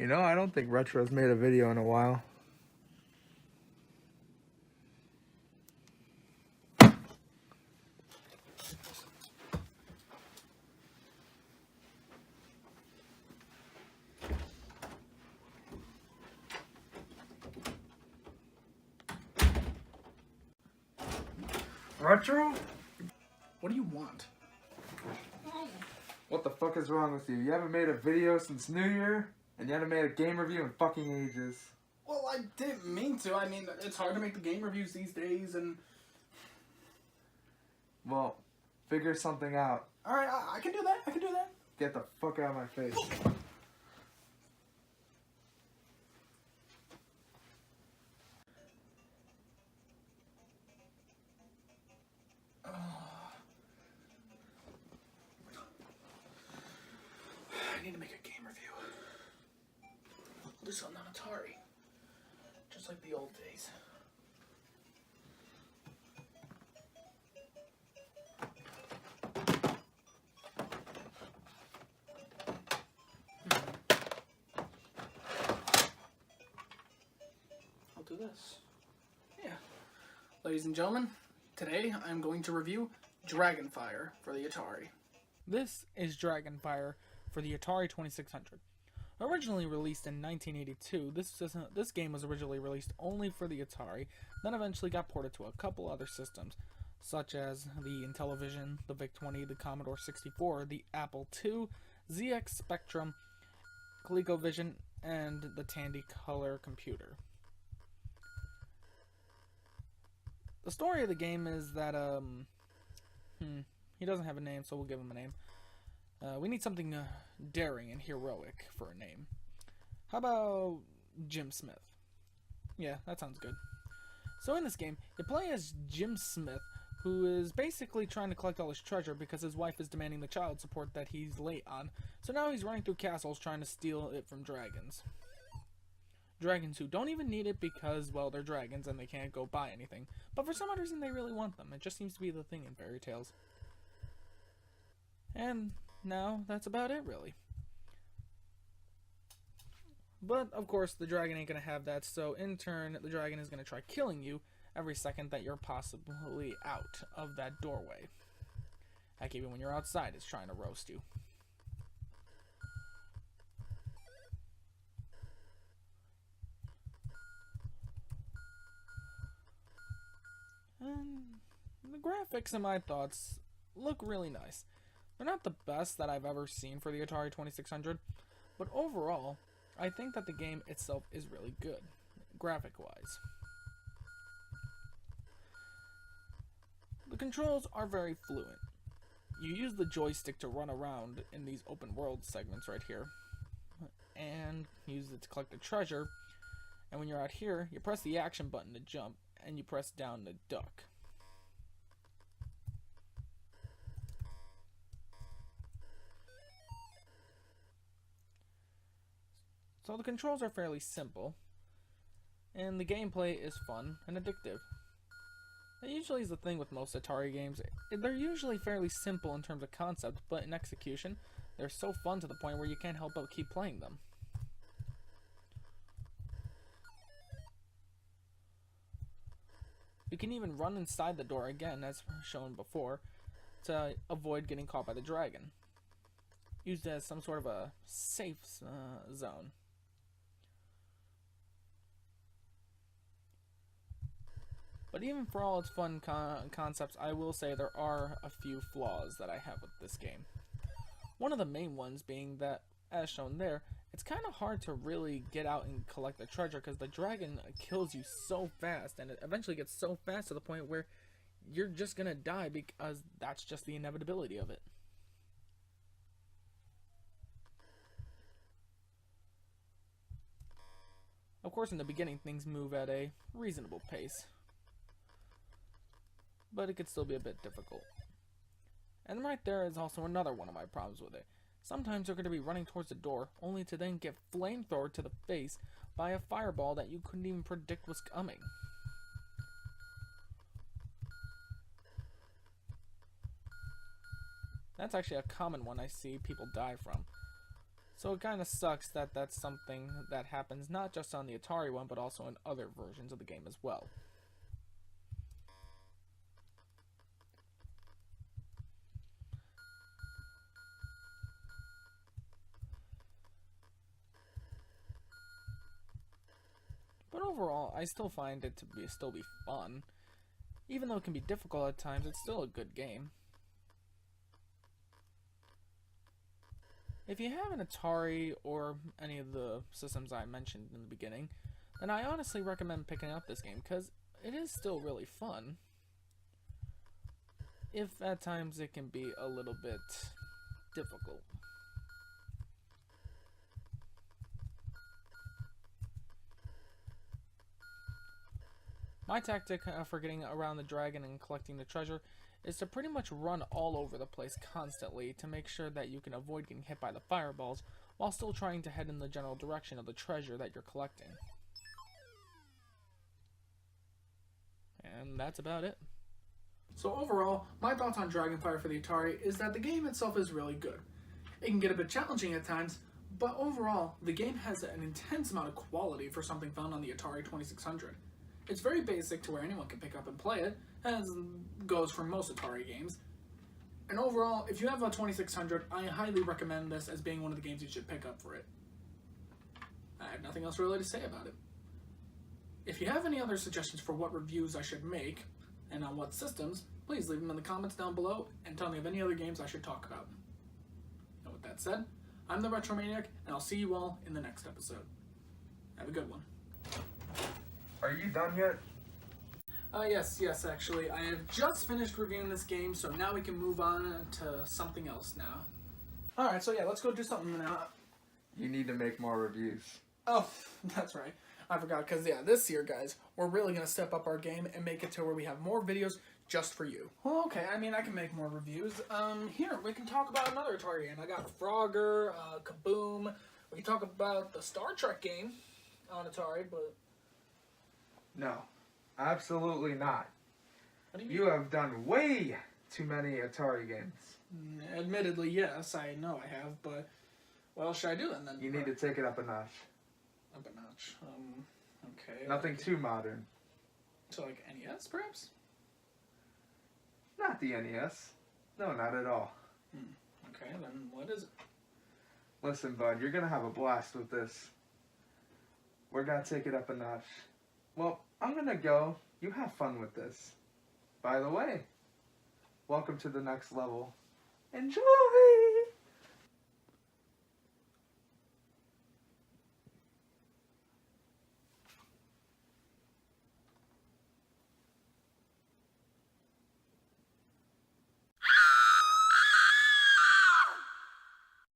You know, I don't think Retro's made a video in a while. Retro? What do you want? What the fuck is wrong with you? You haven't made a video since New Year, and you haven't made a game review in fucking ages. Well, I didn't mean to. I mean, it's hard to make the game reviews these days, and... Well, figure something out. Alright, I can do that. I can do that. Get the fuck out of my face. I need to make a game review. I'll do something on Atari. Just like the old days. I'll do this. Yeah. Ladies and gentlemen, today I'm going to review Dragonfire for the Atari. This is Dragonfire for the Atari 2600. Originally released in 1982, this game was originally released only for the Atari, then eventually got ported to a couple other systems, such as the Intellivision, the VIC-20, the Commodore 64, the Apple II, ZX Spectrum, ColecoVision, and the Tandy Color computer. The story of the game is that, he doesn't have a name, so we'll give him a name. We need something daring and heroic for a name. How about Jim Smith? Yeah, that sounds good. So in this game, you play as Jim Smith, who is basically trying to collect all his treasure because his wife is demanding the child support that he's late on. So now he's running through castles trying to steal it from dragons. Dragons who don't even need it because, well, they're dragons and they can't go buy anything. But for some odd reason, they really want them. It just seems to be the thing in fairy tales. And now that's about it, really. But, of course, the dragon ain't gonna have that, so in turn, the dragon is gonna try killing you every second that you're possibly out of that doorway. Heck, even when you're outside, it's trying to roast you. And the graphics, in my thoughts, look really nice. They're not the best that I've ever seen for the Atari 2600, but overall, I think that the game itself is really good, graphic-wise. The controls are very fluent. You use the joystick to run around in these open world segments right here, and use it to collect the treasure, and when you're out here, you press the action button to jump, and you press down to duck. So the controls are fairly simple, and the gameplay is fun and addictive. That usually is the thing with most Atari games. They're usually fairly simple in terms of concept, but in execution, they're so fun to the point where you can't help but keep playing them. You can even run inside the door again, as shown before, to avoid getting caught by the dragon. Used as some sort of a safe zone. But even for all its fun concepts, I will say there are a few flaws that I have with this game. One of the main ones being that, as shown there, it's kind of hard to really get out and collect the treasure because the dragon kills you so fast, and it eventually gets so fast to the point where you're just gonna die because that's just the inevitability of it. Of course, in the beginning, things move at a reasonable pace, but it could still be a bit difficult. And right there is also another one of my problems with it. Sometimes you're going to be running towards the door, only to then get flamethrowered to the face by a fireball that you couldn't even predict was coming. That's actually a common one I see people die from. So it kind of sucks that that's something that happens not just on the Atari one, but also in other versions of the game as well. But overall, I still find it to still be fun. Even though it can be difficult at times, it's still a good game. If you have an Atari or any of the systems I mentioned in the beginning, then I honestly recommend picking up this game because it is still really fun. If at times it can be a little bit difficult. My tactic for getting around the dragon and collecting the treasure is to pretty much run all over the place constantly to make sure that you can avoid getting hit by the fireballs while still trying to head in the general direction of the treasure that you're collecting. And that's about it. So overall, my thoughts on Dragonfire for the Atari is that the game itself is really good. It can get a bit challenging at times, but overall, the game has an intense amount of quality for something found on the Atari 2600. It's very basic to where anyone can pick up and play it, as goes for most Atari games. And overall, if you have a 2600, I highly recommend this as being one of the games you should pick up for it. I have nothing else really to say about it. If you have any other suggestions for what reviews I should make, and on what systems, please leave them in the comments down below and tell me of any other games I should talk about. And with that said, I'm the Retro Maniac, and I'll see you all in the next episode. Have a good one. Are you done yet? Yes, actually. I have just finished reviewing this game, so now we can move on to something else now. Alright, so yeah, let's go do something now. You need to make more reviews. Oh, that's right. I forgot, because yeah, this year, guys, we're really going to step up our game and make it to where we have more videos just for you. Well, okay, I mean, I can make more reviews. Here, we can talk about another Atari game. I got Frogger, Kaboom. We can talk about the Star Trek game on Atari, but... No, absolutely not. What do you mean? You have done way too many Atari games. Admittedly, yes, I know I have, but what else should I do then? You need to take it up a notch. Up a notch. Okay. Nothing too modern. So, like, NES, perhaps? Not the NES. No, not at all. Okay, then what is it? Listen, bud, you're going to have a blast with this. We're going to take it up a notch. Well, I'm going to go. You have fun with this. By the way, welcome to the next level. Enjoy!